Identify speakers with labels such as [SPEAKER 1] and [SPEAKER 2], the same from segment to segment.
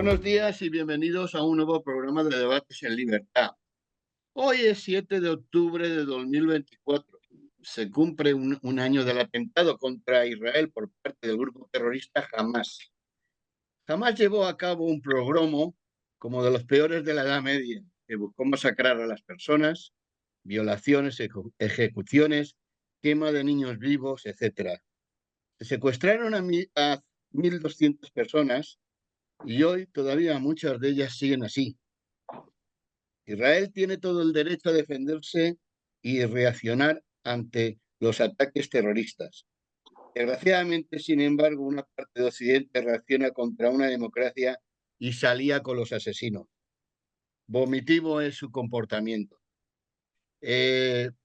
[SPEAKER 1] Buenos días y bienvenidos a un nuevo programa de Debates en Libertad. Hoy es 7 de octubre de 2024. Se cumple un año del atentado contra Israel por parte del grupo terrorista Hamas. Hamas llevó a cabo un pogromo como de los peores de la Edad Media, que buscó masacrar a las personas, violaciones, ejecuciones, quema de niños vivos, etc. Se secuestraron a 1.200 personas y hoy todavía muchas de ellas siguen así. Israel tiene todo el derecho a defenderse y reaccionar ante los ataques terroristas. Desgraciadamente, sin embargo, una parte de Occidente reacciona contra una democracia y se alía con los asesinos. Vomitivo es su comportamiento. Quería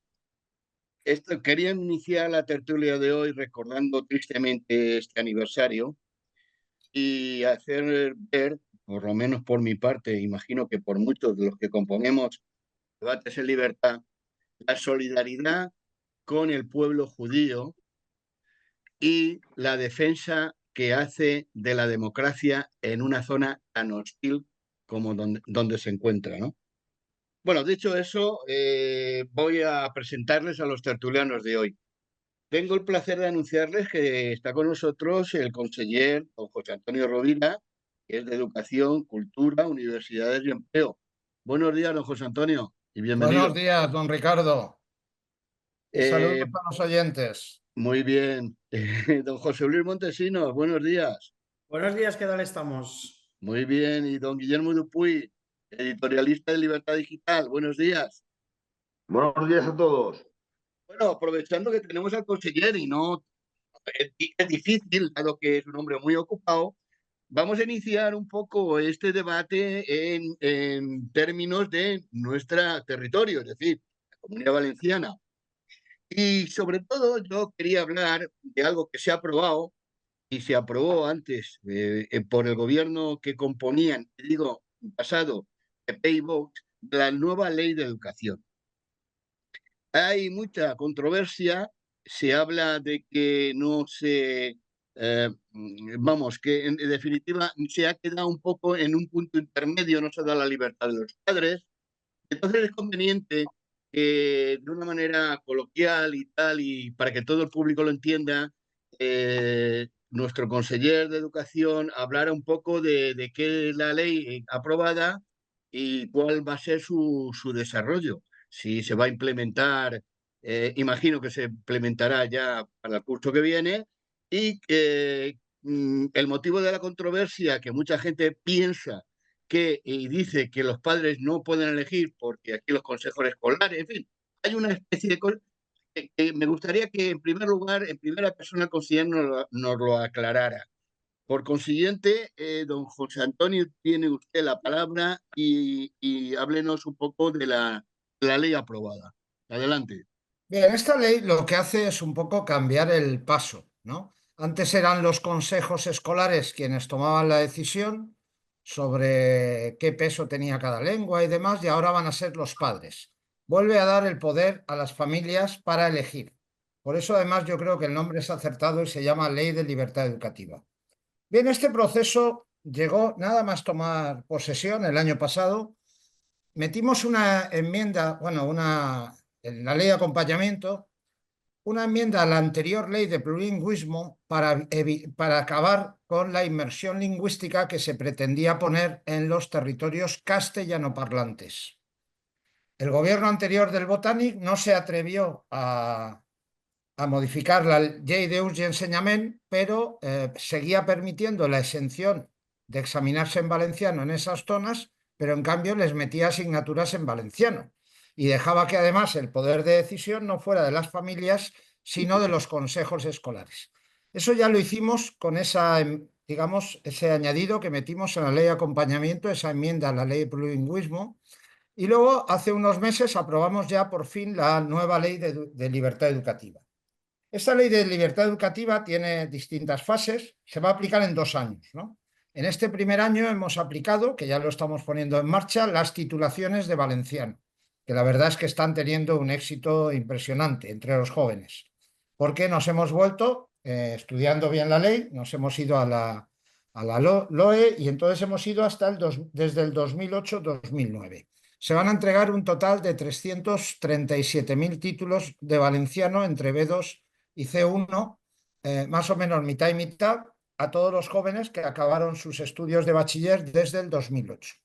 [SPEAKER 1] iniciar la tertulia de hoy recordando tristemente este aniversario y hacer ver, por lo menos por mi parte, imagino que por muchos de los que componemos Debates en Libertad, la solidaridad con el pueblo judío y la defensa que hace de la democracia en una zona tan hostil como donde se encuentra, ¿no? Bueno, dicho eso, voy a presentarles a los tertulianos de hoy. Tengo el placer de anunciarles que está con nosotros el conseller don José Antonio Rovira, que es de Educación, Cultura, Universidades y Empleo. Buenos días, don José Antonio, y
[SPEAKER 2] Buenos
[SPEAKER 1] bienvenido.
[SPEAKER 2] días, don Ricardo, y saludos
[SPEAKER 1] Eh,
[SPEAKER 2] a los oyentes.
[SPEAKER 1] Muy bien. Don José Luis Montesinos, buenos días.
[SPEAKER 3] Buenos días, ¿qué tal estamos?
[SPEAKER 1] Muy bien. Y don Guillermo Dupuy, editorialista de Libertad Digital, buenos días.
[SPEAKER 4] Buenos días a todos.
[SPEAKER 1] Bueno, aprovechando que tenemos al conseller y no es difícil, dado que es un hombre muy ocupado, vamos a iniciar un poco este debate en términos de nuestro territorio, es decir, la Comunidad Valenciana. Y sobre todo yo quería hablar de algo que se ha aprobado y se aprobó antes por el gobierno que componían, digo, pasado, PP y Vox, la nueva ley de educación. Hay mucha controversia, se habla de que no se, vamos, que en definitiva se ha quedado un poco en un punto intermedio, no se da la libertad de los padres. Entonces es conveniente que de una manera coloquial y tal, y para que todo el público lo entienda, nuestro conseller de Educación hablara un poco de qué es la ley aprobada y cuál va a ser su desarrollo. Si se va a implementar, imagino que se implementará ya para el curso que viene, y el motivo de la controversia que mucha gente piensa y dice que los padres no pueden elegir porque aquí los consejos escolares, en fin, hay una especie de cosas que me gustaría que en primer lugar, en primera persona, el conseller nos lo aclarara. Por consiguiente, don José Antonio, tiene usted la palabra y háblenos un poco de la ley aprobada. Adelante.
[SPEAKER 2] Bien, esta ley lo que hace es un poco cambiar el paso, ¿no? Antes eran los consejos escolares quienes tomaban la decisión sobre qué peso tenía cada lengua y demás, y ahora van a ser los padres. Vuelve a dar el poder a las familias para elegir. Por eso, además, yo creo que el nombre es acertado y se llama Ley de Libertad Educativa. Bien, este proceso llegó nada más tomar posesión el año pasado. Metimos una enmienda, en la ley de acompañamiento, una enmienda a la anterior ley de plurilingüismo para acabar con la inmersión lingüística que se pretendía poner en los territorios castellanoparlantes. El gobierno anterior del Botànic no se atrevió a modificar la ley de ús y enseñament, pero seguía permitiendo la exención de examinarse en valenciano en esas zonas, pero en cambio les metía asignaturas en valenciano y dejaba que además el poder de decisión no fuera de las familias, sino de los consejos escolares. Eso ya lo hicimos con digamos, ese añadido que metimos en la ley de acompañamiento, esa enmienda a la ley de plurilingüismo, y luego hace unos meses aprobamos ya por fin la nueva ley de libertad educativa. Esta ley de libertad educativa tiene distintas fases, se va a aplicar en 2 años, ¿no? En este primer año hemos aplicado, que ya lo estamos poniendo en marcha, las titulaciones de valenciano, que la verdad es que están teniendo un éxito impresionante entre los jóvenes, porque nos hemos vuelto, estudiando bien la ley, nos hemos ido a a la LOE, y entonces hemos ido hasta desde el 2008-2009. Se van a entregar un total de 337.000 títulos de valenciano entre B2 y C1, más o menos mitad y mitad, a todos los jóvenes que acabaron sus estudios de bachiller desde el 2008.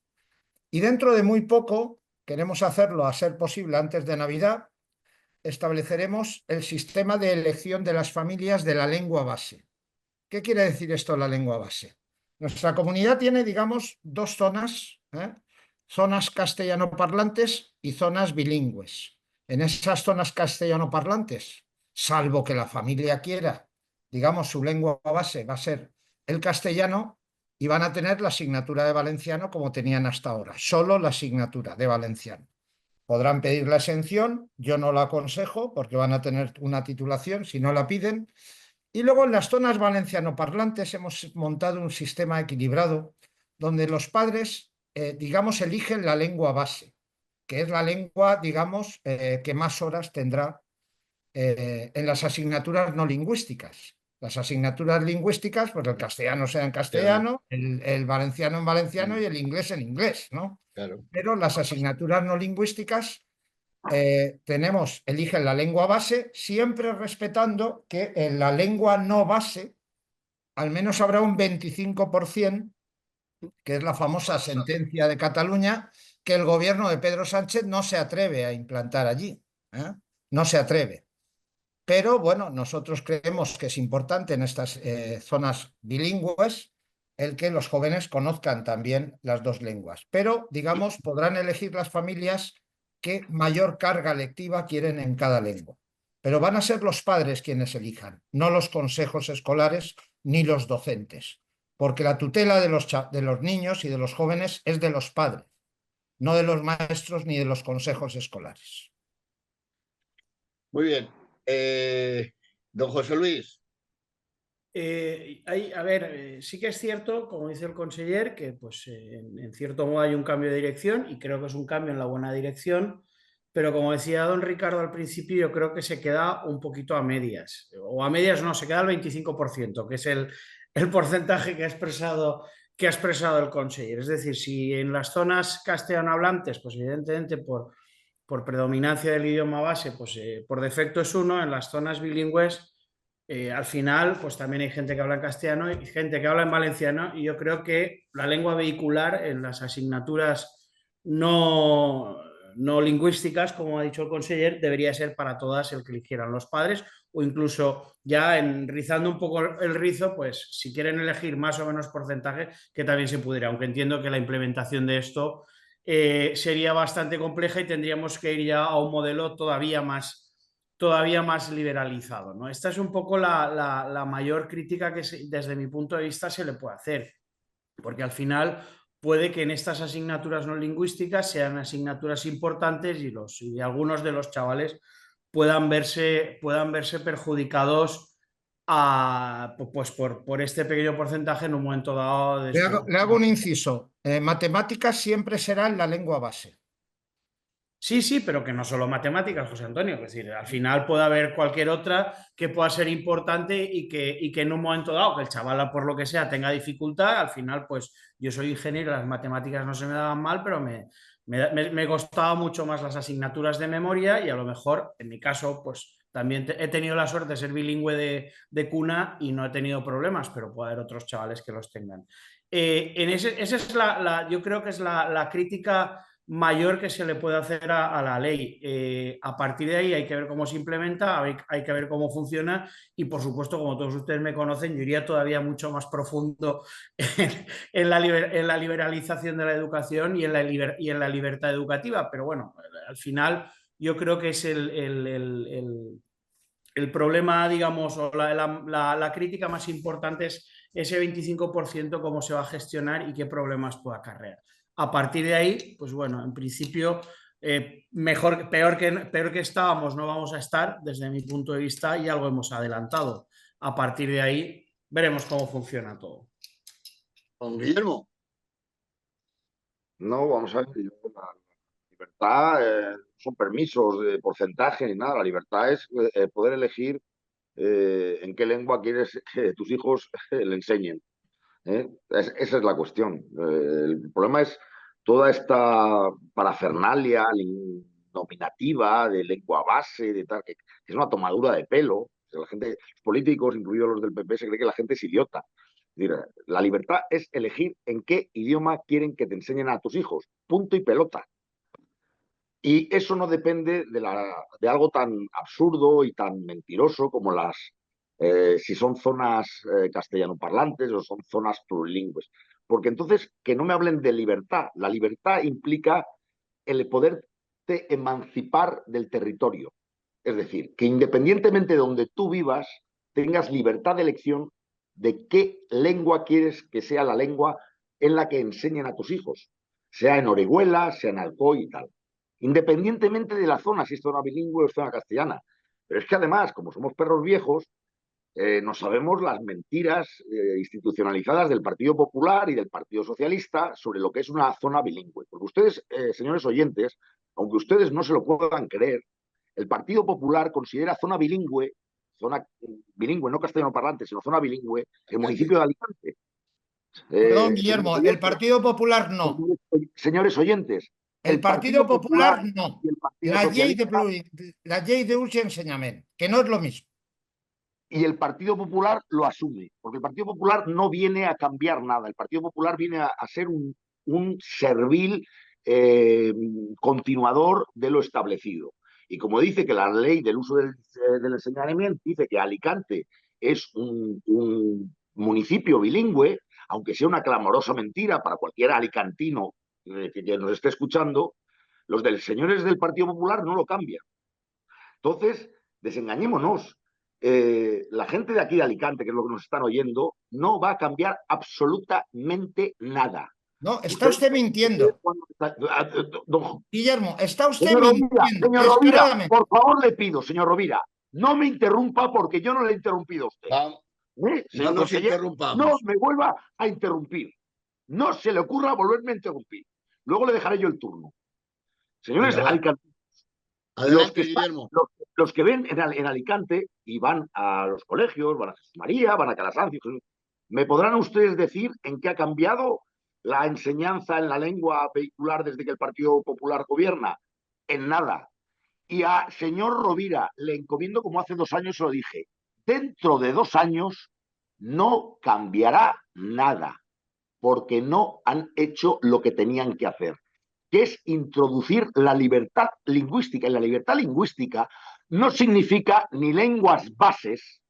[SPEAKER 2] Y dentro de muy poco, queremos hacerlo a ser posible antes de Navidad, estableceremos el sistema de elección de las familias de la lengua base. ¿Qué quiere decir esto, la lengua base? Nuestra comunidad tiene, digamos, dos zonas, zonas castellanoparlantes y zonas bilingües. En esas zonas castellanoparlantes, salvo que la familia quiera, digamos, su lengua base va a ser el castellano, y van a tener la asignatura de valenciano como tenían hasta ahora, solo la asignatura de valenciano. Podrán pedir la exención, yo no la aconsejo porque van a tener una titulación si no la piden. Y luego en las zonas valencianoparlantes hemos montado un sistema equilibrado donde los padres, digamos, eligen la lengua base, que es la lengua, digamos, que más horas tendrá en las asignaturas no lingüísticas. Las asignaturas lingüísticas, pues el castellano sea en castellano, el valenciano en valenciano y el inglés en inglés, ¿no?
[SPEAKER 1] Claro.
[SPEAKER 2] Pero las asignaturas no lingüísticas eligen la lengua base, siempre respetando que en la lengua no base al menos habrá un 25%, que es la famosa sentencia de Cataluña, que el gobierno de Pedro Sánchez no se atreve a implantar allí. No se atreve. Pero bueno, nosotros creemos que es importante en estas zonas bilingües el que los jóvenes conozcan también las dos lenguas. Pero, digamos, podrán elegir las familias qué mayor carga lectiva quieren en cada lengua. Pero van a ser los padres quienes elijan, no los consejos escolares ni los docentes, porque la tutela de los niños y de los jóvenes es de los padres, no de los maestros ni de los consejos escolares.
[SPEAKER 1] Muy bien. Don José Luis.
[SPEAKER 3] Sí que es cierto, como dice el conseller, que pues, en cierto modo hay un cambio de dirección y creo que es un cambio en la buena dirección, pero como decía don Ricardo al principio, yo creo que se queda un poquito a medias, o a medias no, se queda al 25%, que es el porcentaje que ha expresado el conseller. Es decir, si en las zonas castellanohablantes, pues evidentemente por predominancia del idioma base, pues por defecto es uno, en las zonas bilingües al final, pues también hay gente que habla en castellano y gente que habla en valenciano, y yo creo que la lengua vehicular en las asignaturas no lingüísticas, como ha dicho el conseller, debería ser para todas el que eligieran los padres, o incluso ya rizando un poco el rizo, pues si quieren elegir más o menos porcentaje, que también se pudiera, aunque entiendo que la implementación de esto sería bastante compleja y tendríamos que ir ya a un modelo todavía más liberalizado, ¿no? Esta es un poco la mayor crítica que desde mi punto de vista se le puede hacer, porque al final puede que en estas asignaturas no lingüísticas sean asignaturas importantes y algunos de los chavales puedan verse perjudicados pues por este pequeño porcentaje en un momento dado.
[SPEAKER 2] Le hago un inciso. Matemáticas siempre será la lengua base.
[SPEAKER 3] Sí, pero que no solo matemáticas, José Antonio. Es decir, al final puede haber cualquier otra que pueda ser importante y que en un momento dado, que el chaval por lo que sea tenga dificultad, al final, pues yo soy ingeniero, las matemáticas no se me daban mal, pero me costaba mucho más las asignaturas de memoria, y a lo mejor, en mi caso, pues también he tenido la suerte de ser bilingüe de cuna y no he tenido problemas, pero puede haber otros chavales que los tengan. Esa es yo creo que es la crítica mayor que se le puede hacer a la ley. A partir de ahí hay que ver cómo se implementa, hay que ver cómo funciona, y por supuesto, como todos ustedes me conocen, yo iría todavía mucho más profundo en la liberalización de la educación y en la libertad educativa, pero bueno, al final yo creo que es el problema, digamos, o la crítica más importante es ese 25%, cómo se va a gestionar y qué problemas puede acarrear. A partir de ahí, pues bueno, en principio, peor que estábamos no vamos a estar, desde mi punto de vista, y algo hemos adelantado. A partir de ahí, veremos cómo funciona todo.
[SPEAKER 1] Don Guillermo.
[SPEAKER 4] No, vamos a ver, la libertad son permisos de porcentaje ni nada. La libertad es poder elegir en qué lengua quieres que tus hijos le enseñen. Esa es la cuestión. El problema es toda esta parafernalia nominativa de lengua base, de tal, que es una tomadura de pelo. La gente, los políticos, incluidos los del PP, se cree que la gente es idiota. Es decir, la libertad es elegir en qué idioma quieren que te enseñen a tus hijos. Punto y pelota. Y eso no depende de algo tan absurdo y tan mentiroso como si son zonas castellanoparlantes o son zonas plurilingües. Porque entonces, que no me hablen de libertad. La libertad implica el poderte emancipar del territorio. Es decir, que independientemente de donde tú vivas, tengas libertad de elección de qué lengua quieres que sea la lengua en la que enseñen a tus hijos, sea en Orihuela, sea en Alcoy y tal. Independientemente de la zona, si es zona bilingüe o zona castellana. Pero es que además, como somos perros viejos, no sabemos las mentiras institucionalizadas del Partido Popular y del Partido Socialista sobre lo que es una zona bilingüe. Porque ustedes, señores oyentes, aunque ustedes no se lo puedan creer, el Partido Popular considera zona bilingüe no castellano parlante, sino zona bilingüe, el municipio de Alicante.
[SPEAKER 2] Perdón,
[SPEAKER 4] Señores
[SPEAKER 2] Guillermo, el
[SPEAKER 4] oyentes,
[SPEAKER 2] Partido Popular no.
[SPEAKER 4] señores oyentes,
[SPEAKER 2] El
[SPEAKER 4] el
[SPEAKER 2] Partido
[SPEAKER 4] Partido
[SPEAKER 2] Popular
[SPEAKER 4] Popular
[SPEAKER 2] no.
[SPEAKER 4] y el Partido
[SPEAKER 2] La llei
[SPEAKER 4] Socialista
[SPEAKER 2] la llei de ús i ensenyament, que no es lo mismo.
[SPEAKER 4] y el Partido Popular lo asume, porque el Partido Popular no viene a cambiar nada, el Partido Popular viene a ser un servil continuador de lo establecido. Y como dice que la ley del uso del enseñamiento dice que Alicante es un municipio bilingüe, aunque sea una clamorosa mentira para cualquier alicantino que nos esté escuchando, los señores del Partido Popular no lo cambian. Entonces, desengañémonos. La gente de aquí de Alicante, que es lo que nos están oyendo, no va a cambiar absolutamente nada.
[SPEAKER 2] No, está usted mintiendo. Guillermo, está usted mintiendo
[SPEAKER 4] Señor Rovira,
[SPEAKER 2] descaradamente.
[SPEAKER 4] por favor le pido, señor Rovira, no me interrumpa porque yo no le he interrumpido a usted.
[SPEAKER 1] No
[SPEAKER 4] Señor
[SPEAKER 1] nos
[SPEAKER 4] conseller,
[SPEAKER 1] interrumpamos.
[SPEAKER 4] no me vuelva a interrumpir. No se le ocurra volverme a interrumpir. Luego le dejaré yo el turno. Señores
[SPEAKER 1] Venga,
[SPEAKER 4] Alicante,
[SPEAKER 1] adelante, Guillermo.
[SPEAKER 4] los que ven en Alicante y van a los colegios, van a Jesús María, van a Calasancio, ¿me podrán ustedes decir en qué ha cambiado la enseñanza en la lengua vehicular desde que el Partido Popular gobierna? En nada. Y a señor Rovira le encomiendo, como hace 2 años se lo dije, dentro de 2 años no cambiará nada, porque no han hecho lo que tenían que hacer, que es introducir la libertad lingüística. Y la libertad lingüística no significa ni lenguas bases,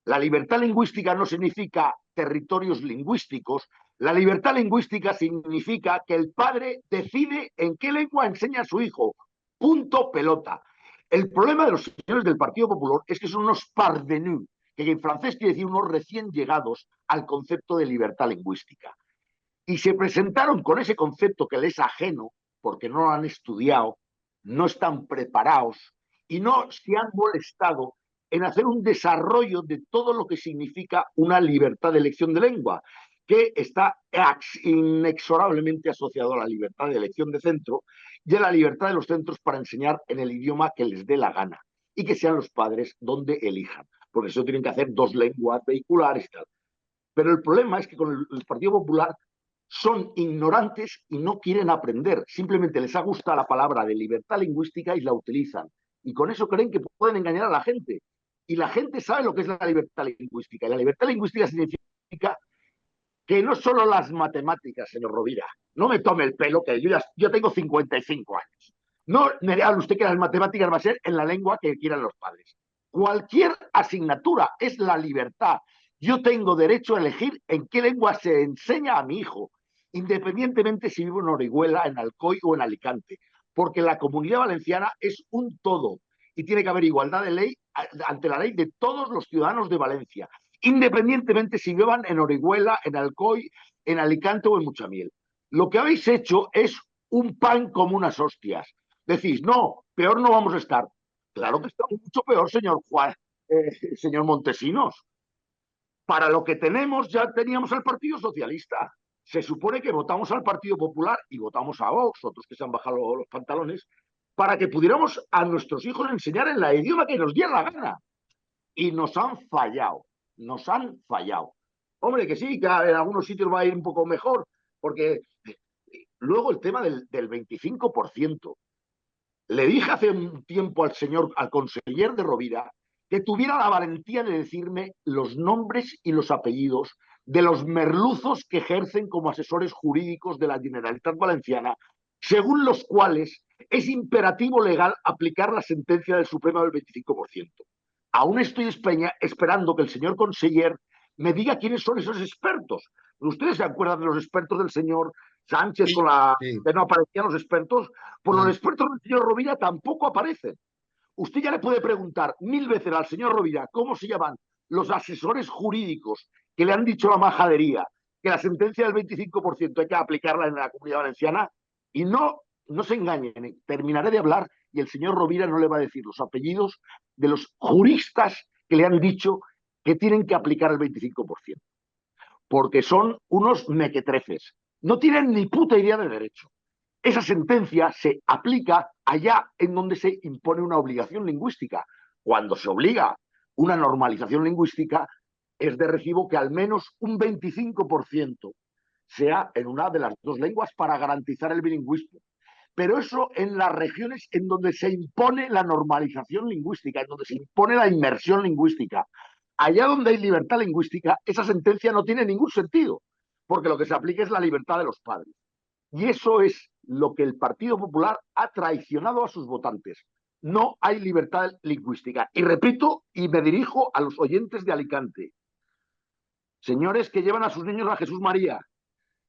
[SPEAKER 4] la libertad lingüística no significa territorios lingüísticos, la libertad lingüística significa que el padre decide en qué lengua enseña a su hijo. Punto pelota. El problema de los señores del Partido Popular es que son unos parvenus, que en francés quiere decir unos recién llegados al concepto de libertad lingüística. Y se presentaron con ese concepto que les es ajeno, porque no lo han estudiado, no están preparados y no se han molestado en hacer un desarrollo de todo lo que significa una libertad de elección de lengua, que está inexorablemente asociado a la libertad de elección de centro y a la libertad de los centros para enseñar en el idioma que les dé la gana y que sean los padres donde elijan, porque eso tienen que hacer 2 lenguas vehiculares y tal. Pero el problema es que con el Partido Popular son ignorantes y no quieren aprender. Simplemente les ha gustado la palabra de libertad lingüística y la utilizan. Y con eso creen que pueden engañar a la gente. Y la gente sabe lo que es la libertad lingüística. Y la libertad lingüística significa que no solo las matemáticas, señor Rovira, no me tome el pelo, que yo tengo 55 años. No me hable usted que las matemáticas va a ser en la lengua que quieran los padres. Cualquier asignatura es la libertad. Yo tengo derecho a elegir en qué lengua se enseña a mi hijo, independientemente si vivo en Orihuela, en Alcoy o en Alicante, porque la Comunidad Valenciana es un todo y tiene que haber igualdad de ley ante la ley de todos los ciudadanos de Valencia, independientemente si vivan en Orihuela, en Alcoy, en Alicante o en Muchamiel. Lo que habéis hecho es un pan como unas hostias. Decís, no, peor no vamos a estar. Claro que estamos mucho peor, señor señor Montesinos. Para lo que tenemos ya teníamos al Partido Socialista. Se supone que votamos al Partido Popular y votamos a Vox, otros que se han bajado los pantalones, para que pudiéramos a nuestros hijos enseñar en la idioma que nos diera la gana. Y nos han fallado, nos han fallado. Hombre, que sí, que en algunos sitios va a ir un poco mejor, porque luego el tema del 25%. Le dije hace un tiempo al conseller de Rovira, que tuviera la valentía de decirme los nombres y los apellidos de los merluzos que ejercen como asesores jurídicos de la Generalitat Valenciana, según los cuales es imperativo legal aplicar la sentencia del Supremo del 25%. Aún estoy esperando que el señor conseller me diga quiénes son esos expertos. ¿Ustedes se acuerdan de los expertos del señor Sánchez
[SPEAKER 1] Sí,
[SPEAKER 4] con la
[SPEAKER 1] sí.
[SPEAKER 4] que no aparecían los expertos? Pues los
[SPEAKER 1] Ah,
[SPEAKER 4] expertos del señor Rovira tampoco aparecen. Usted ya le puede preguntar 1000 veces al señor Rovira cómo se llaman los asesores jurídicos que le han dicho la majadería que la sentencia del 25% hay que aplicarla en la Comunidad Valenciana, y no se engañen, terminaré de hablar y el señor Rovira no le va a decir los apellidos de los juristas que le han dicho que tienen que aplicar el 25%, porque son unos mequetrefes, no tienen ni puta idea de derecho. Esa sentencia se aplica allá en donde se impone una obligación lingüística. Cuando se obliga una normalización lingüística, es de recibo que al menos un 25% sea en una de las dos lenguas para garantizar el bilingüismo. Pero eso en las regiones en donde se impone la normalización lingüística, en donde se impone la inmersión lingüística. Allá donde hay libertad lingüística, esa sentencia no tiene ningún sentido, porque lo que se aplica es la libertad de los padres. Y eso es lo que el Partido Popular ha traicionado a sus votantes. No hay libertad lingüística. Y repito, y me dirijo a los oyentes de Alicante. Señores que llevan a sus niños a Jesús María,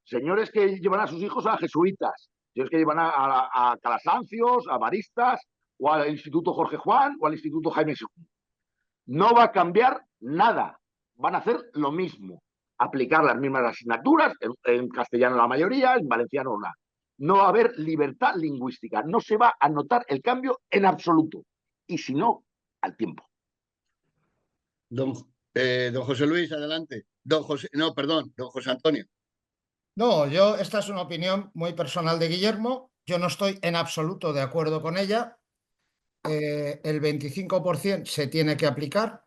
[SPEAKER 4] señores que llevan a sus hijos a jesuitas, señores que llevan a Calasancios, a Maristas, o al Instituto Jorge Juan, o al Instituto Jaime II. No va a cambiar nada. Van a hacer lo mismo. Aplicar las mismas asignaturas, en castellano la mayoría, en valenciano una. No va a haber libertad lingüística. No se va a notar el cambio en absoluto. Y si no, al tiempo.
[SPEAKER 1] don, don José Luis, adelante. Don José, no, perdón, don José Antonio.
[SPEAKER 2] No, esta es una opinión muy personal de Guillermo. Yo no estoy en absoluto de acuerdo con ella. El 25% se tiene que aplicar.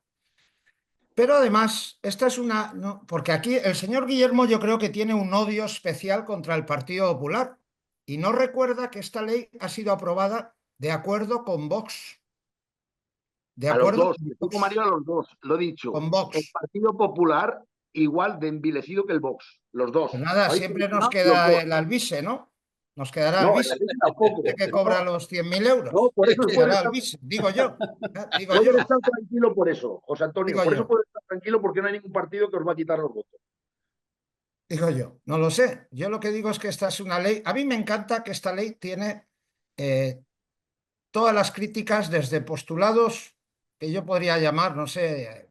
[SPEAKER 2] Pero además, esta es una... no, porque aquí el señor Guillermo yo creo que tiene un odio especial contra el Partido Popular y no recuerda que esta ley ha sido aprobada de acuerdo con Vox. De
[SPEAKER 4] A los
[SPEAKER 2] acuerdo
[SPEAKER 4] dos, me pongo Mario a los dos, lo he dicho.
[SPEAKER 2] con
[SPEAKER 4] El
[SPEAKER 2] Vox.
[SPEAKER 4] Partido Popular igual de envilecido que el Vox, los dos.
[SPEAKER 2] Pues nada,
[SPEAKER 4] ¿Habéis
[SPEAKER 2] siempre nos
[SPEAKER 4] mencionado? Los
[SPEAKER 2] queda
[SPEAKER 4] dos.
[SPEAKER 2] el albise, ¿no? Nos quedará
[SPEAKER 4] No, el
[SPEAKER 2] albise.
[SPEAKER 4] Atlético
[SPEAKER 2] Este
[SPEAKER 4] tampoco.
[SPEAKER 2] que
[SPEAKER 4] No,
[SPEAKER 2] cobra los 100.000
[SPEAKER 4] no,
[SPEAKER 2] euros.
[SPEAKER 4] por eso
[SPEAKER 2] Nos
[SPEAKER 4] puede
[SPEAKER 2] quedará
[SPEAKER 4] estar,
[SPEAKER 2] albise, digo yo. Digo yo.
[SPEAKER 4] pueden estar tranquilo por eso, José Antonio.
[SPEAKER 2] Digo
[SPEAKER 4] Por eso
[SPEAKER 2] yo.
[SPEAKER 4] puede estar tranquilo, porque no hay ningún partido que os va a quitar los votos.
[SPEAKER 2] Digo yo. No lo sé. Yo lo que digo es que esta es una ley. A mí me encanta que esta ley tiene todas las críticas desde postulados que yo podría llamar, no sé,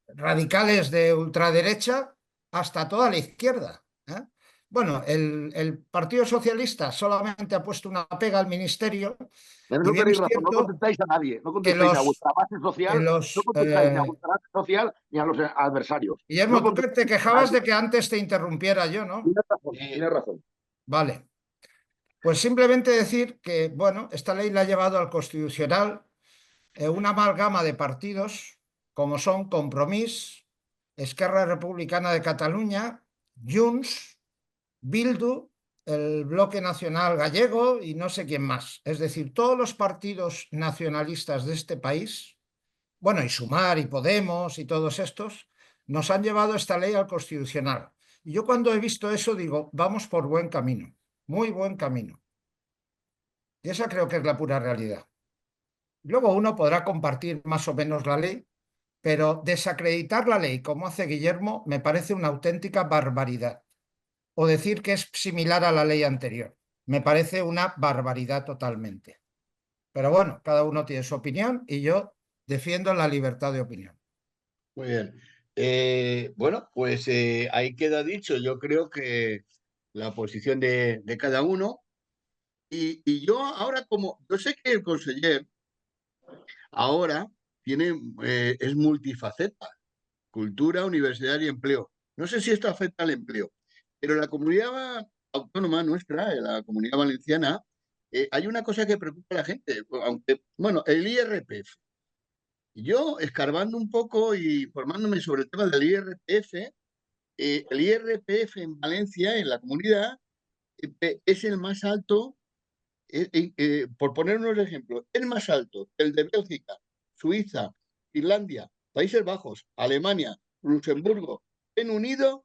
[SPEAKER 2] radicales de ultraderecha hasta toda la izquierda. ¿Eh? Bueno, el Partido Socialista solamente ha puesto una pega al ministerio
[SPEAKER 4] En
[SPEAKER 2] y
[SPEAKER 4] eso
[SPEAKER 2] bien
[SPEAKER 4] tenéis
[SPEAKER 2] es
[SPEAKER 4] razón, no
[SPEAKER 2] cierto
[SPEAKER 4] contestáis a nadie, no
[SPEAKER 2] que
[SPEAKER 4] contestáis a vuestra base
[SPEAKER 2] que
[SPEAKER 4] social, no
[SPEAKER 2] los
[SPEAKER 4] contestáis ni a vuestra base social ni a los adversarios. No
[SPEAKER 2] Guillermo, tú que te
[SPEAKER 4] contestáis a
[SPEAKER 2] quejabas
[SPEAKER 4] nadie.
[SPEAKER 2] de que antes te interrumpiera yo, ¿no?
[SPEAKER 4] Tienes razón, tienes razón.
[SPEAKER 2] Vale. Pues simplemente decir que, bueno, esta ley la ha llevado al Constitucional una amalgama de partidos como son Compromís, Esquerra Republicana de Cataluña, Junts, Bildu, el Bloque Nacional Gallego y no sé quién más. Es decir, todos los partidos nacionalistas de este país, bueno, y Sumar y Podemos y todos estos, nos han llevado esta ley al Constitucional. Y yo cuando he visto eso digo, vamos por buen camino, muy buen camino. Y esa creo que es la pura realidad. Luego uno podrá compartir más o menos la ley, pero desacreditar la ley, como hace Guillermo, me parece una auténtica barbaridad. O decir que es similar a la ley anterior. Me parece una barbaridad totalmente. Pero bueno, cada uno tiene su opinión y yo defiendo la libertad de opinión.
[SPEAKER 1] Muy bien. Bueno, pues ahí queda dicho. Yo creo que la posición de cada uno. Y yo ahora, como yo sé que el conseller ahora es multifaceta, cultura, universidad y empleo. No sé si esto afecta al empleo, pero en la comunidad autónoma nuestra, en la comunidad valenciana, hay una cosa que preocupa a la gente, aunque, bueno, el IRPF. Yo, escarbando un poco y formándome sobre el tema del IRPF, el IRPF en Valencia, en la comunidad, es el más alto, por poner unos ejemplos, es más alto que el de Bélgica, Suiza, Finlandia, Países Bajos, Alemania, Luxemburgo, Reino Unido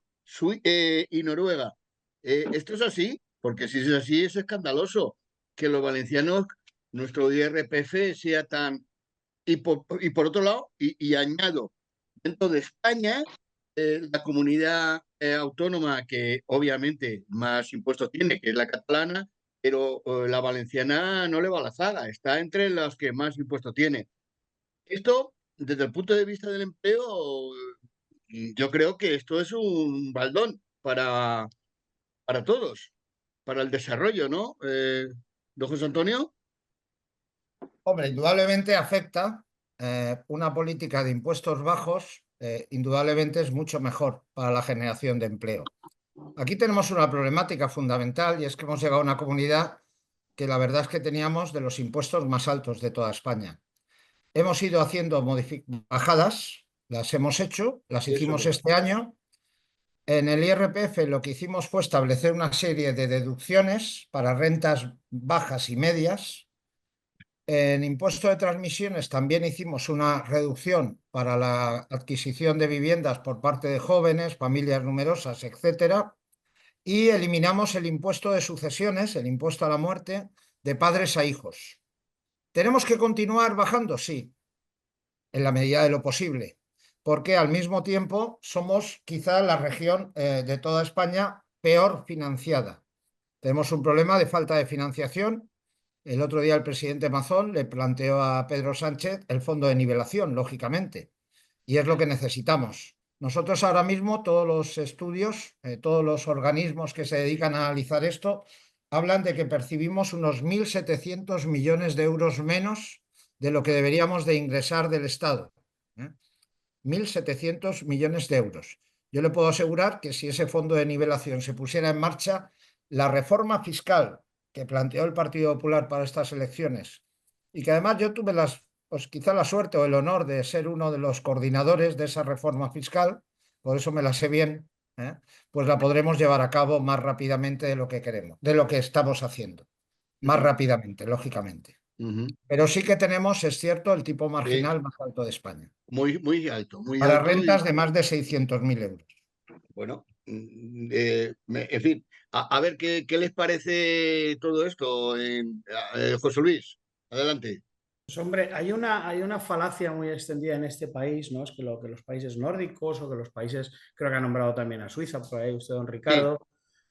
[SPEAKER 1] y Noruega. Esto es así, porque si es así es escandaloso que los valencianos, nuestro IRPF sea tan... Y por otro lado, y añado, dentro de España, la comunidad autónoma que obviamente más impuestos tiene, que es la catalana, pero la valenciana no le va a la zaga, está entre las que más impuestos tiene. Esto, desde el punto de vista del empleo, yo creo que esto es un baldón para todos, para el desarrollo, ¿no? Don José Antonio.
[SPEAKER 2] Hombre, indudablemente afecta. Una política de impuestos bajos, indudablemente es mucho mejor para la generación de empleo. Aquí tenemos una problemática fundamental y es que hemos llegado a una comunidad que la verdad es que teníamos de los impuestos más altos de toda España. Hemos ido haciendo bajadas, las hemos hecho, las
[SPEAKER 1] Eso
[SPEAKER 2] hicimos
[SPEAKER 1] es.
[SPEAKER 2] este año. En el IRPF lo que hicimos fue establecer una serie de deducciones para rentas bajas y medias. En impuesto de transmisiones también hicimos una reducción para la adquisición de viviendas por parte de jóvenes, familias numerosas, etcétera, y eliminamos el impuesto de sucesiones, el impuesto a la muerte, de padres a hijos. ¿Tenemos que continuar bajando? Sí, en la medida de lo posible, porque al mismo tiempo somos quizá la región de toda España peor financiada. Tenemos un problema de falta de financiación. El otro día el presidente Mazón le planteó a Pedro Sánchez el fondo de nivelación, lógicamente, y es lo que necesitamos. Nosotros ahora mismo, todos los estudios, todos los organismos que se dedican a analizar esto, hablan de que percibimos unos 1.700 millones de euros menos de lo que deberíamos de ingresar del Estado. 1.700 millones de euros. Yo le puedo asegurar que si ese fondo de nivelación se pusiera en marcha, la reforma fiscal que planteó el Partido Popular para estas elecciones, y que además yo tuve pues quizá la suerte o el honor de ser uno de los coordinadores de esa reforma fiscal, por eso me la sé bien, pues la podremos llevar a cabo más rápidamente de lo que queremos, de lo que estamos haciendo, más rápidamente, lógicamente.
[SPEAKER 1] Ujú.
[SPEAKER 2] Pero sí que tenemos, es cierto, el tipo
[SPEAKER 1] Sí,
[SPEAKER 2] marginal más alto de España,
[SPEAKER 1] muy, muy alto, muy
[SPEAKER 2] para
[SPEAKER 1] alto.
[SPEAKER 2] rentas de más de 600.000 euros.
[SPEAKER 1] Bueno, en fin, a ver qué les parece todo esto, José Luis. Adelante.
[SPEAKER 3] Pues hombre, hay una falacia muy extendida en este país, ¿no? Es que los países nórdicos o que los países, creo que ha nombrado también a Suiza, por ahí usted, don
[SPEAKER 1] Sí,
[SPEAKER 3] Ricardo,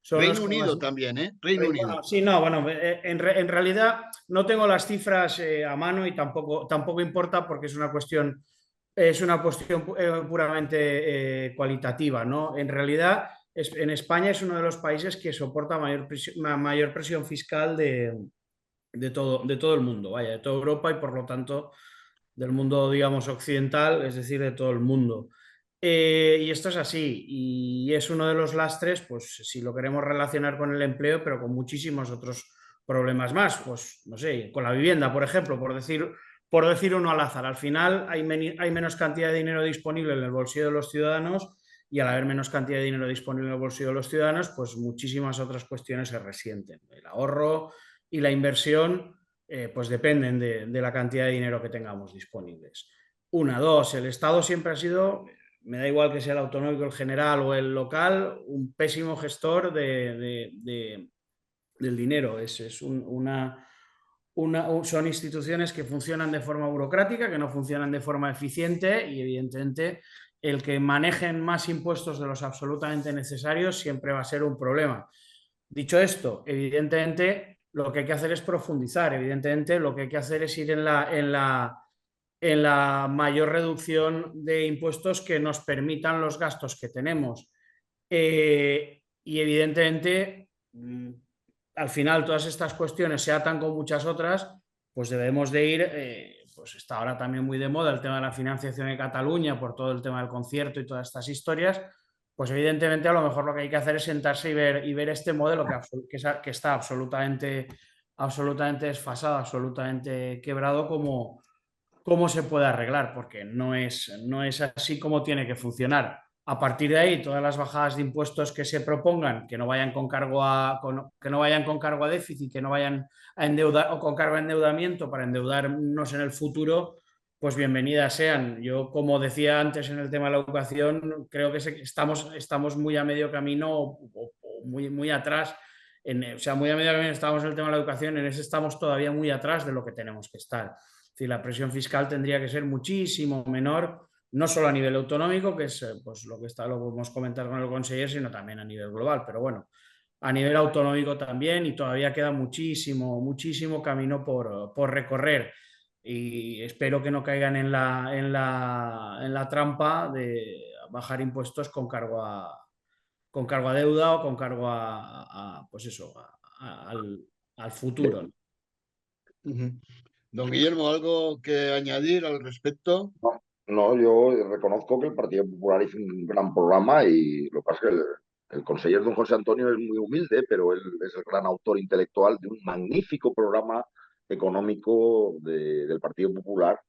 [SPEAKER 3] son los
[SPEAKER 1] Reino
[SPEAKER 3] que más...
[SPEAKER 1] Unido también, ¿eh? Reino Unido.
[SPEAKER 3] Bueno, sí, no, bueno, en realidad no tengo las cifras a mano y tampoco importa porque es una cuestión puramente cualitativa, ¿no? En realidad, en España es uno de los países que soporta mayor presión fiscal de todo el mundo, vaya, de toda Europa y por lo tanto del mundo, digamos, occidental, es decir, de todo el mundo. Y esto es así, y es uno de los lastres, pues si lo queremos relacionar con el empleo, pero con muchísimos otros problemas más, pues no sé, con la vivienda, por ejemplo, por decir uno al azar. Al final hay menos cantidad de dinero disponible en el bolsillo de los ciudadanos y al haber menos cantidad de dinero disponible en el bolsillo de los ciudadanos, pues muchísimas otras cuestiones se resienten. El ahorro y la inversión pues dependen de la cantidad de dinero que tengamos disponibles. Una, dos, el Estado siempre ha sido, me da igual que sea el autonómico, el general o el local, un pésimo gestor del dinero. Son instituciones que funcionan de forma burocrática, que no funcionan de forma eficiente y evidentemente el que manejen más impuestos de los absolutamente necesarios siempre va a ser un problema. Dicho esto, evidentemente lo que hay que hacer es profundizar, evidentemente lo que hay que hacer es ir en la mayor reducción de impuestos que nos permitan los gastos que tenemos. Y evidentemente, al final todas estas cuestiones se atan con muchas otras, pues debemos de ir, pues está ahora también muy de moda el tema de la financiación de Cataluña por todo el tema del concierto y todas estas historias, pues evidentemente a lo mejor lo que hay que hacer es sentarse y ver este modelo que está absolutamente desfasado, absolutamente quebrado, cómo se puede arreglar, porque no es así como tiene que funcionar. A partir de ahí, todas las bajadas de impuestos que se propongan, que no vayan con cargo que no vayan con cargo a déficit, que no vayan a endeudar o con cargo a endeudamiento para endeudarnos en el futuro, pues bienvenidas sean. Yo, como decía antes en el tema de la educación, creo que estamos muy a medio camino o muy atrás. O sea, muy a medio camino estamos en el tema de la educación, en ese estamos todavía muy atrás de lo que tenemos que estar. Es decir, la presión fiscal tendría que ser muchísimo menor, no solo a nivel autonómico, que es pues, lo que lo podemos comentar con el conseller, sino también a nivel global. Pero bueno, a nivel autonómico también, y todavía queda muchísimo camino por recorrer. Y espero que no caigan en la trampa de bajar impuestos con cargo a deuda o con cargo pues eso, al futuro.
[SPEAKER 1] Ujú. Don Guillermo, ¿algo que añadir al respecto?
[SPEAKER 4] No, no, yo reconozco que el Partido Popular hizo un gran programa y lo que pasa es que el conseller don José Antonio es muy humilde, pero él es el gran autor intelectual de un magnífico programa económico del Partido Popular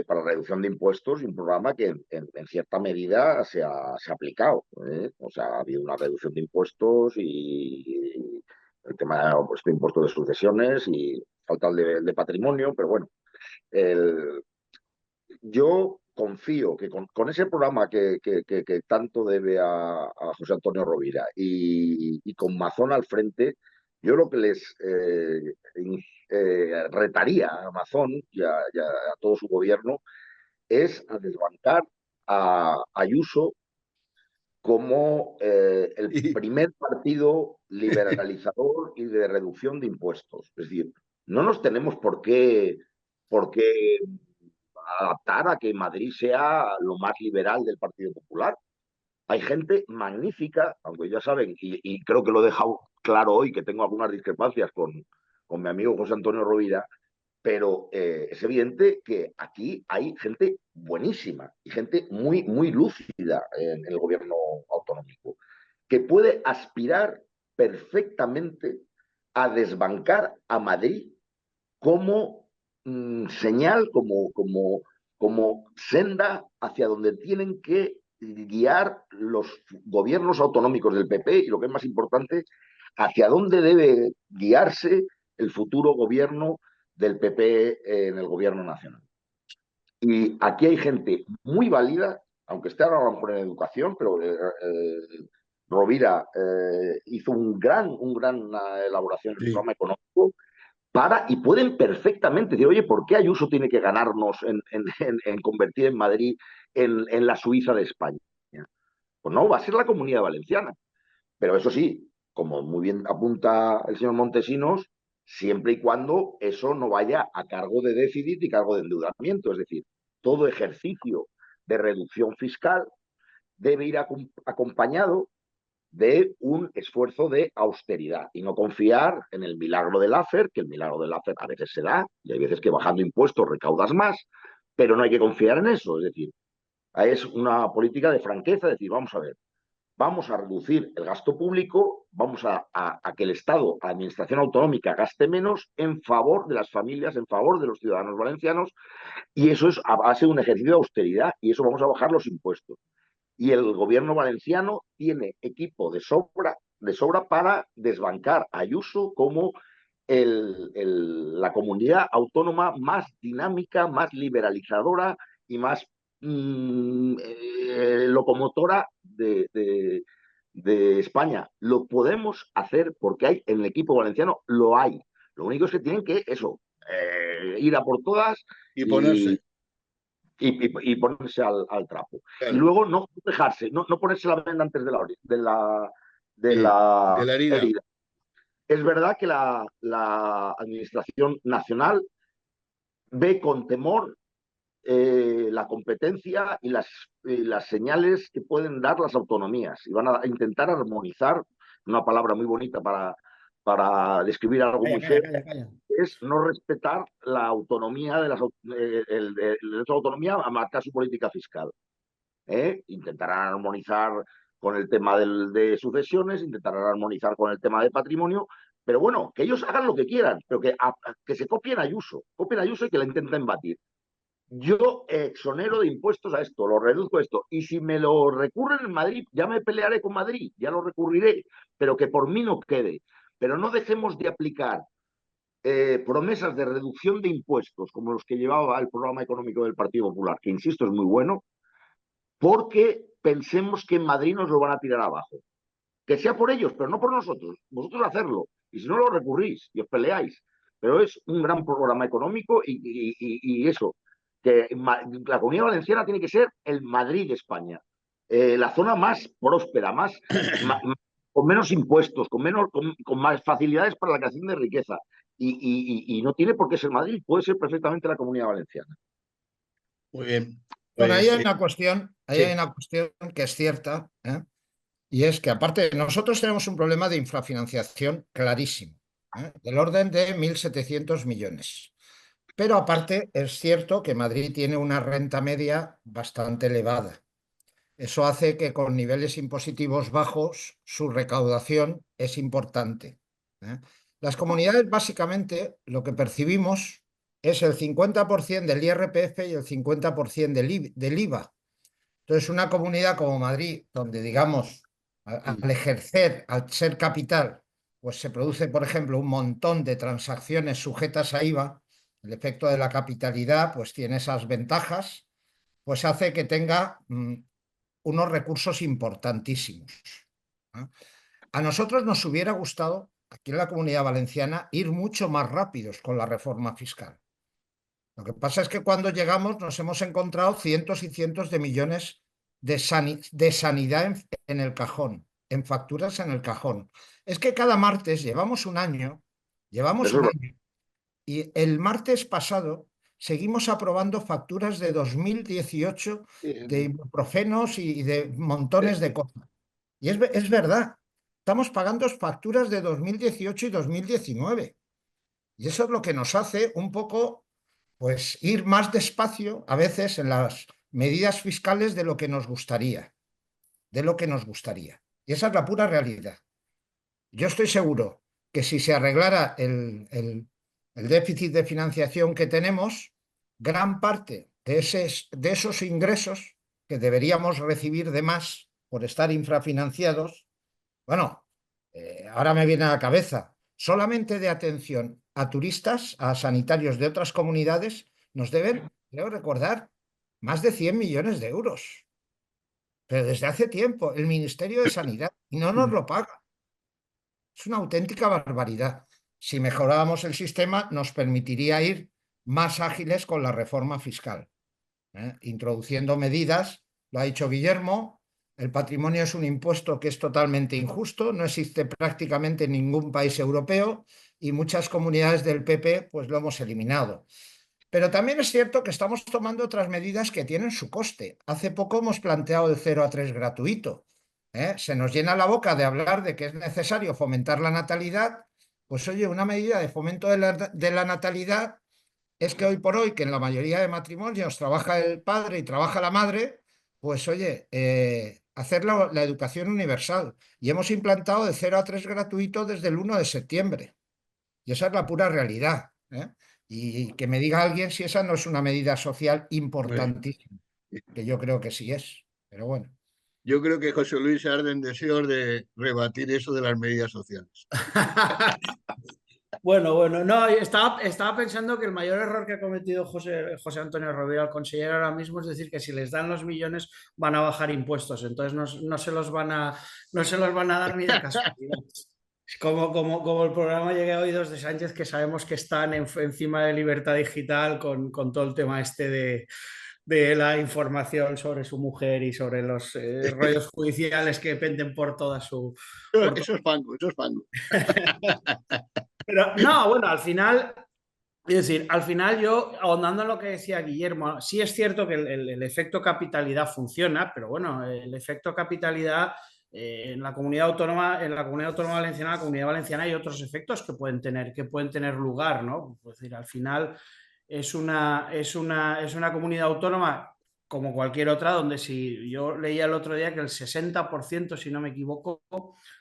[SPEAKER 4] para reducción de impuestos y un programa que en cierta medida se ha aplicado. O sea, ha habido una reducción de impuestos y el tema pues, de impuestos de sucesiones y falta el de patrimonio, pero bueno, el, yo confío que con ese programa que tanto debe a José Antonio Rovira y con Mazón al frente, yo lo que les retaría a Mazón y a todo su gobierno es a desbancar a Ayuso como el
[SPEAKER 1] Y-
[SPEAKER 4] primer partido liberalizador y de reducción de impuestos. Es decir, no nos tenemos por qué adaptar a que Madrid sea lo más liberal del Partido Popular. Hay gente magnífica, aunque ya saben, y creo que lo he dejado claro hoy, que tengo algunas discrepancias con mi amigo José Antonio Rovira, pero es evidente que aquí hay gente buenísima y gente muy lúcida en el gobierno autonómico, que puede aspirar perfectamente a desbancar a Madrid como señal, como senda hacia donde tienen que guiar los gobiernos autonómicos del PP y lo que es más importante, hacia dónde debe guiarse el futuro gobierno del PP en el gobierno nacional. Y aquí hay gente muy válida, aunque esté ahora a lo mejor en educación, pero Rovira hizo una gran elaboración del
[SPEAKER 1] Sí.
[SPEAKER 4] programa económico y pueden perfectamente decir, oye, ¿por qué Ayuso tiene que ganarnos en convertir en Madrid en la Suiza de España? Pues no, va a ser la Comunidad Valenciana. Pero eso sí, como muy bien apunta el señor Montesinos, siempre y cuando eso no vaya a cargo de déficit y cargo de endeudamiento. Es decir, todo ejercicio de reducción fiscal debe ir acompañado de un esfuerzo de austeridad y no confiar en el milagro del Laffer, que el milagro del Laffer a veces se da y hay veces que bajando impuestos recaudas más, pero no hay que confiar en eso. Es decir, es una política de franqueza, es decir, vamos a ver, vamos a reducir el gasto público, vamos a que el Estado, la Administración Autonómica, gaste menos en favor de las familias, en favor de los ciudadanos valencianos, y eso es a base de un ejercicio de austeridad, y eso vamos a bajar los impuestos. Y el gobierno valenciano tiene equipo de sobra para desbancar a Ayuso como la comunidad autónoma más dinámica, más liberalizadora y más locomotora de España. Lo podemos hacer porque hay en el equipo valenciano, lo hay. Lo único es que tienen que ir a por todas
[SPEAKER 1] Y
[SPEAKER 4] y,
[SPEAKER 1] ponerse,
[SPEAKER 4] y ponerse al trapo. Y
[SPEAKER 1] claro,
[SPEAKER 4] luego no dejarse, no ponerse la venda antes de
[SPEAKER 1] sí,
[SPEAKER 4] la
[SPEAKER 1] de la herida.
[SPEAKER 4] herida. Es verdad que la Administración Nacional ve con temor la competencia y las señales que pueden dar las autonomías y van a intentar armonizar, una palabra muy bonita para describir algo
[SPEAKER 3] Calla,
[SPEAKER 4] muy feo,
[SPEAKER 3] calla.
[SPEAKER 4] es no respetar la autonomía el derecho a la autonomía a marcar su política fiscal. Intentarán armonizar con el tema de sucesiones, intentarán armonizar con el tema de patrimonio, pero bueno, que ellos hagan lo que quieran, pero que se copien a Ayuso y que la intenten batir. yo exonero de impuestos a esto, lo reduzco a esto. Y si me lo recurren en Madrid, ya me pelearé con Madrid, ya lo recurriré, pero que por mí no quede. Pero no dejemos de aplicar promesas de reducción de impuestos, como los que llevaba el programa económico del Partido Popular, que insisto es muy bueno, porque pensemos que en Madrid nos lo van a tirar abajo. Que sea por ellos, pero no por nosotros. Vosotros hacerlo. Y si no lo recurrís y os peleáis. Pero es un gran programa económico y eso, que la Comunidad Valenciana tiene que ser el Madrid de España. La zona más próspera, con menos impuestos, con más facilidades para la creación de riqueza. Y no tiene por qué ser Madrid, puede ser perfectamente la Comunidad Valenciana.
[SPEAKER 1] Muy bien.
[SPEAKER 2] Bueno, ahí
[SPEAKER 1] Pues
[SPEAKER 2] hay una cuestión, ahí
[SPEAKER 1] sí.
[SPEAKER 2] hay una cuestión que es cierta, ¿eh? Y es que aparte nosotros tenemos un problema de infrafinanciación clarísimo, del orden de 1.700 millones. Pero aparte es cierto que Madrid tiene una renta media bastante elevada. Eso hace que con niveles impositivos bajos su recaudación es importante, ¿eh? Las comunidades básicamente lo que percibimos es el 50% del IRPF y el 50% del IVA. Entonces, una comunidad como Madrid, donde digamos, al ejercer, al ser capital, pues se produce, por ejemplo, un montón de transacciones sujetas a IVA, el efecto de la capitalidad, pues tiene esas ventajas, pues hace que tenga unos recursos importantísimos, ¿no? A nosotros nos hubiera gustado, aquí en la Comunidad Valenciana, ir mucho más rápidos con la reforma fiscal. Lo que pasa es que cuando llegamos nos hemos encontrado cientos y cientos de millones de sanidad en el cajón, en facturas en el cajón. Es que cada martes llevamos
[SPEAKER 4] Eso
[SPEAKER 2] un
[SPEAKER 4] es
[SPEAKER 2] año, y el martes pasado seguimos aprobando facturas de 2018 de ibuprofenos y de montones de cosas. Y es verdad, estamos pagando facturas de 2018 y 2019. Y eso es lo que nos hace un poco, pues, ir más despacio a veces en las medidas fiscales de lo que nos gustaría, de lo que nos gustaría. Y esa es la pura realidad. Yo estoy seguro que si se arreglara el déficit de financiación que tenemos, gran parte de esos ingresos que deberíamos recibir de más por estar infrafinanciados, bueno, ahora me viene a la cabeza, solamente de atención a turistas, a sanitarios de otras comunidades, nos deben, creo recordar, más de 100 millones de euros. Pero desde hace tiempo, el Ministerio de Sanidad, y no nos lo paga. Es una auténtica barbaridad. Si mejorábamos el sistema, nos permitiría ir más ágiles con la reforma fiscal, introduciendo medidas, lo ha dicho Guillermo, el patrimonio es un impuesto que es totalmente injusto, no existe prácticamente en ningún país europeo y muchas comunidades del PP pues lo hemos eliminado. Pero también es cierto que estamos tomando otras medidas que tienen su coste. Hace poco hemos planteado el 0 a 3 gratuito. Se nos llena la boca de hablar de que es necesario fomentar la natalidad. Pues oye, una medida de fomento de la natalidad es que hoy por hoy, que en la mayoría de matrimonios trabaja el padre y trabaja la madre, pues oye, hacer la educación universal. Y hemos implantado de 0 a 3 gratuito desde el 1 de septiembre. Y esa es la pura realidad, ¿eh? Y que me diga alguien si esa no es una medida social importantísima, que yo creo que sí es, pero bueno.
[SPEAKER 1] Yo creo que José Luis arde en deseos de rebatir eso de las medidas sociales.
[SPEAKER 3] Bueno, no, estaba pensando que el mayor error que ha cometido José Antonio Rovira al conseller ahora mismo es decir que si les dan los millones van a bajar impuestos, entonces no se los van a dar ni de casualidad. Como el programa llegue a oídos de Sánchez, que sabemos que están encima de Libertad Digital con todo el tema este de la información sobre su mujer y sobre los rollos judiciales que penden por toda su...
[SPEAKER 1] Eso es fango, eso es fango.
[SPEAKER 3] Pero no, bueno, al final, es decir, al final yo, ahondando en lo que decía Guillermo, sí es cierto que el efecto capitalidad funciona, pero bueno, el efecto capitalidad en la comunidad autónoma, valenciana, la comunidad valenciana hay otros efectos que pueden tener lugar, ¿no? Es decir, al final es una comunidad autónoma como cualquier otra, donde si yo leía el otro día que el 60%, si no me equivoco,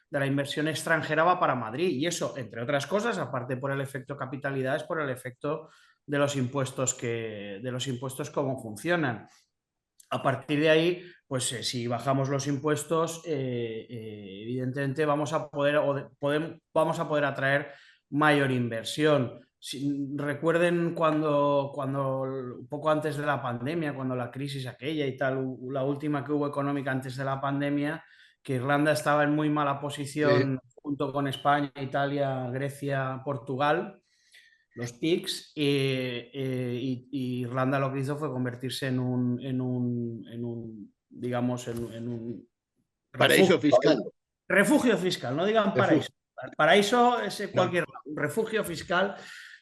[SPEAKER 3] de la inversión extranjera va para Madrid. Y eso, entre otras cosas, aparte por el efecto capitalidad, es por el efecto de los impuestos cómo funcionan. A partir de ahí, pues si bajamos los impuestos, evidentemente vamos a poder atraer mayor inversión. Recuerden cuando un poco antes de la pandemia, cuando la crisis aquella y tal, la última que hubo económica antes de la pandemia, que Irlanda estaba en muy mala posición junto con España, Italia, Grecia, Portugal, los PICs, y Irlanda lo que hizo fue convertirse en un digamos, en un
[SPEAKER 1] Paraíso fiscal.
[SPEAKER 3] refugio fiscal, no digan paraíso. Paraíso es cualquier lado, un refugio fiscal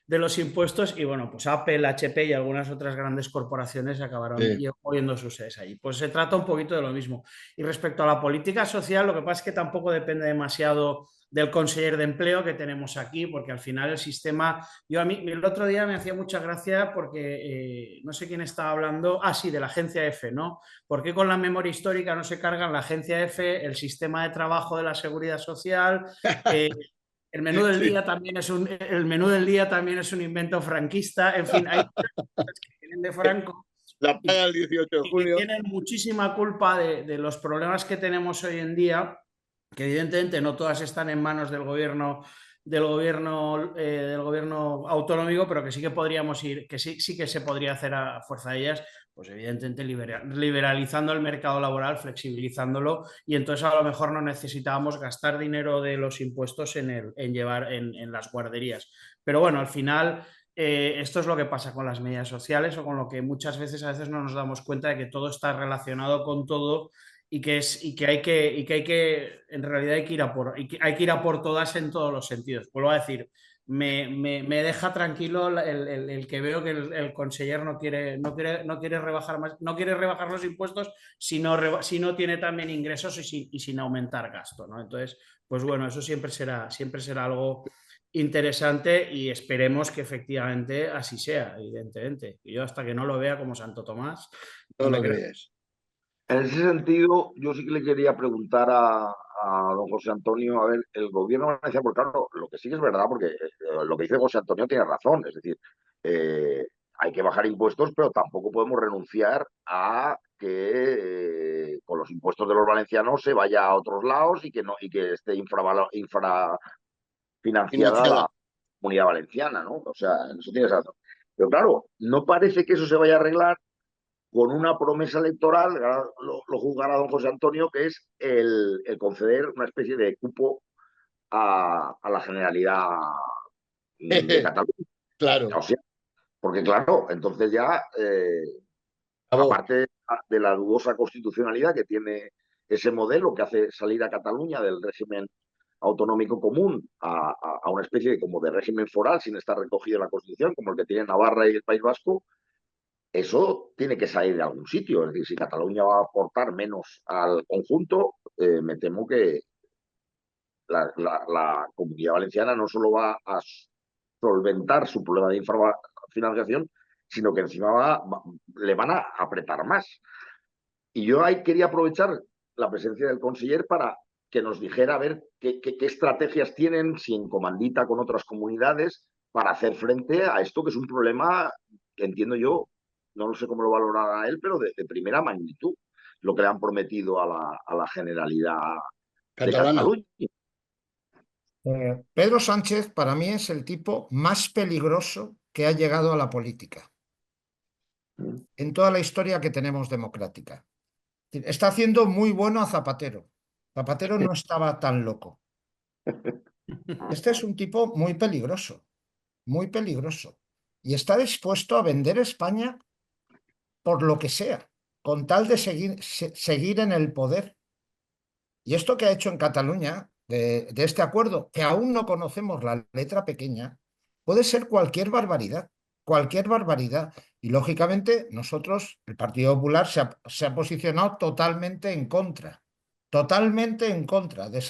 [SPEAKER 3] de los impuestos, y bueno, pues Apple, HP y algunas otras grandes corporaciones acabaron poniendo sus sedes allí. Pues se trata un poquito de lo mismo. Y respecto a la política social, lo que pasa es que tampoco depende demasiado del conseller de empleo que tenemos aquí, porque al final el sistema, a mí el otro día me hacía mucha gracia porque no sé quién estaba hablando, sí, de la agencia F, ¿no? ¿Por qué con la memoria histórica no se cargan la agencia F, el sistema de trabajo de la seguridad social? El menú del día también es un invento franquista. En fin, hay cosas que vienen de Franco.
[SPEAKER 1] La paga el 18 de junio.
[SPEAKER 3] Que tienen muchísima culpa de los problemas que tenemos hoy en día, que evidentemente no todas están en manos del gobierno autonómico, pero que sí que podríamos que sí que se podría hacer a fuerza de ellas, pues evidentemente liberalizando el mercado laboral, flexibilizándolo, y entonces a lo mejor no necesitábamos gastar dinero de los impuestos en llevar en las guarderías. Pero bueno, al final esto es lo que pasa con las medidas sociales, o con lo que muchas veces a veces no nos damos cuenta de que todo está relacionado con todo, y que en realidad hay que ir a por todas en todos los sentidos. Vuelvo a decir, me deja tranquilo el que veo que el conseller no quiere rebajar más, no quiere rebajar los impuestos si no tiene también ingresos y sin aumentar gasto, ¿no? Entonces, pues bueno, eso siempre será algo interesante, y esperemos que efectivamente así sea, evidentemente. Y yo, hasta que no lo vea como Santo Tomás,
[SPEAKER 1] No
[SPEAKER 3] me
[SPEAKER 1] lo
[SPEAKER 3] creo.
[SPEAKER 1] crees.
[SPEAKER 4] En ese sentido, yo sí que le quería preguntar a don José Antonio, a ver, el gobierno valenciano, porque claro, lo que sí que es verdad, porque lo que dice José Antonio tiene razón, es decir, hay que bajar impuestos, pero tampoco podemos renunciar a que con los impuestos de los valencianos se vaya a otros lados y que esté infrafinanciada la comunidad valenciana, ¿no? O sea, en eso tienes razón. Pero claro, no parece que eso se vaya a arreglar con una promesa electoral, lo juzgará don José Antonio, que es el conceder una especie de cupo a la Generalidad de Cataluña.
[SPEAKER 1] Claro.
[SPEAKER 4] O sea, porque claro, entonces ya, aparte de la dudosa constitucionalidad que tiene ese modelo que hace salir a Cataluña del régimen autonómico común a una especie de, como de régimen foral sin estar recogido en la Constitución, como el que tiene Navarra y el País Vasco, eso tiene que salir de algún sitio. Es decir, si Cataluña va a aportar menos al conjunto, me temo que la Comunidad Valenciana no solo va a solventar su problema de infrafinanciación, sino que encima le van a apretar más. Y yo ahí quería aprovechar la presencia del conseller para que nos dijera a ver qué estrategias tienen, si en comandita con otras comunidades, para hacer frente a esto, que es un problema que entiendo yo, no sé cómo lo valorará él, pero de primera magnitud, lo que le han prometido a la Generalidad de Cataluña.
[SPEAKER 2] Pedro Sánchez para mí es el tipo más peligroso que ha llegado a la política en toda la historia que tenemos democrática. Está haciendo muy bueno a Zapatero. Zapatero no estaba tan loco. Este es un tipo muy peligroso, y está dispuesto a vender España por lo que sea, con tal de seguir en el poder. Y esto que ha hecho en Cataluña, de este acuerdo, que aún no conocemos la letra pequeña, puede ser cualquier barbaridad, cualquier barbaridad. Y lógicamente nosotros, el Partido Popular, se ha posicionado totalmente en contra de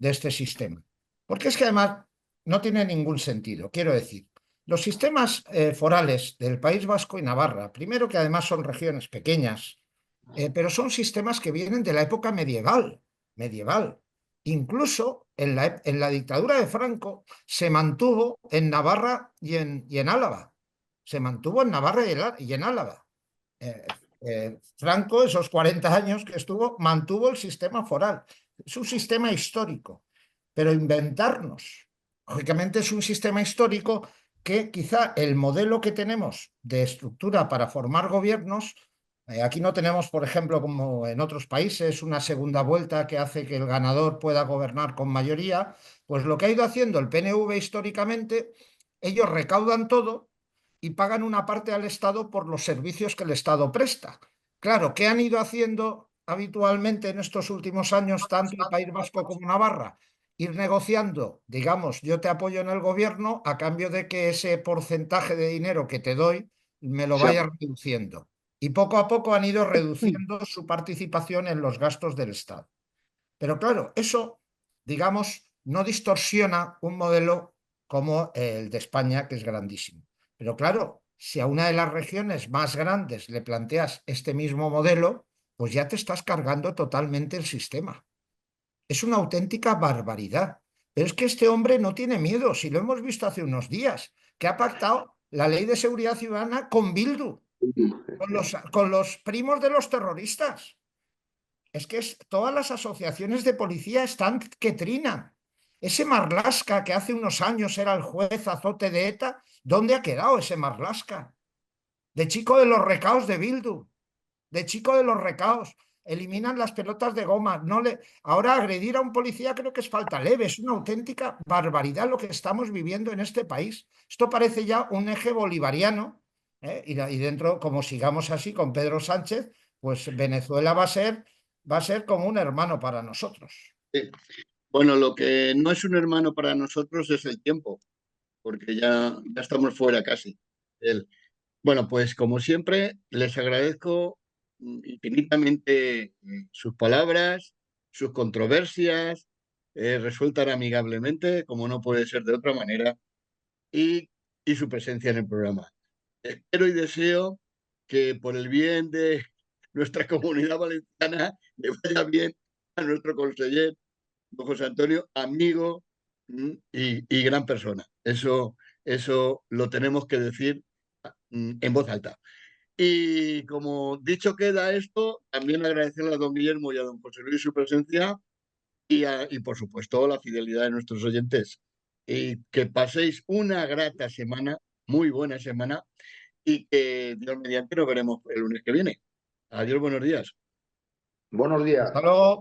[SPEAKER 2] este sistema. Porque es que además no tiene ningún sentido. Quiero decir, Los sistemas forales del País Vasco y Navarra, primero que además son regiones pequeñas, pero son sistemas que vienen de la época medieval. Incluso en la dictadura de Franco se mantuvo en Navarra y en Álava. Se mantuvo en Navarra y en Álava. Franco, esos 40 años que estuvo, mantuvo el sistema foral. Es un sistema histórico, pero inventarnos, lógicamente es un sistema histórico que quizá el modelo que tenemos de estructura para formar gobiernos, aquí no tenemos, por ejemplo, como en otros países, una segunda vuelta que hace que el ganador pueda gobernar con mayoría, pues lo que ha ido haciendo el PNV históricamente, ellos recaudan todo y pagan una parte al Estado por los servicios que el Estado presta. Claro, ¿qué han ido haciendo habitualmente en estos últimos años, tanto el País Vasco como Navarra? Ir negociando, digamos, yo te apoyo en el gobierno a cambio de que ese porcentaje de dinero que te doy me lo vaya reduciendo. Y poco a poco han ido reduciendo su participación en los gastos del Estado. Pero claro, eso, digamos, no distorsiona un modelo como el de España, que es grandísimo. Pero claro, si a una de las regiones más grandes le planteas este mismo modelo, pues ya te estás cargando totalmente el sistema. Es una auténtica barbaridad. Pero es que este hombre no tiene miedo, si lo hemos visto hace unos días, que ha pactado la ley de seguridad ciudadana con Bildu, con los primos de los terroristas. Es que todas las asociaciones de policía están que trinan. Ese Marlaska que hace unos años era el juez azote de ETA, ¿dónde ha quedado ese Marlaska? De chico de los recaos de Bildu, de chico de los recaos. Eliminan las pelotas de goma. Ahora agredir a un policía creo que es falta leve. Es una auténtica barbaridad lo que estamos viviendo en este país. Esto parece ya un eje bolivariano, ¿eh? Y dentro, como sigamos así con Pedro Sánchez, pues Venezuela va a ser como un hermano para nosotros.
[SPEAKER 1] Sí. Bueno, lo que no es un hermano para nosotros es el tiempo, porque ya estamos fuera casi. El, bueno, pues como siempre, les agradezco infinitamente sus palabras, sus controversias, resueltan amigablemente, como no puede ser de otra manera, y, y su presencia en el programa. Espero y deseo que por el bien de nuestra comunidad valenciana le vaya bien a nuestro conseller, don José Antonio, amigo y gran persona. Eso lo tenemos que decir en voz alta. Y como dicho queda esto, también agradecerle a don Guillermo y a don José Luis su presencia y por supuesto la fidelidad de nuestros oyentes. Y que paséis una grata semana, muy buena semana, y que Dios mediante nos veremos el lunes que viene. Adiós, buenos días.
[SPEAKER 4] Buenos días.
[SPEAKER 2] Hasta luego.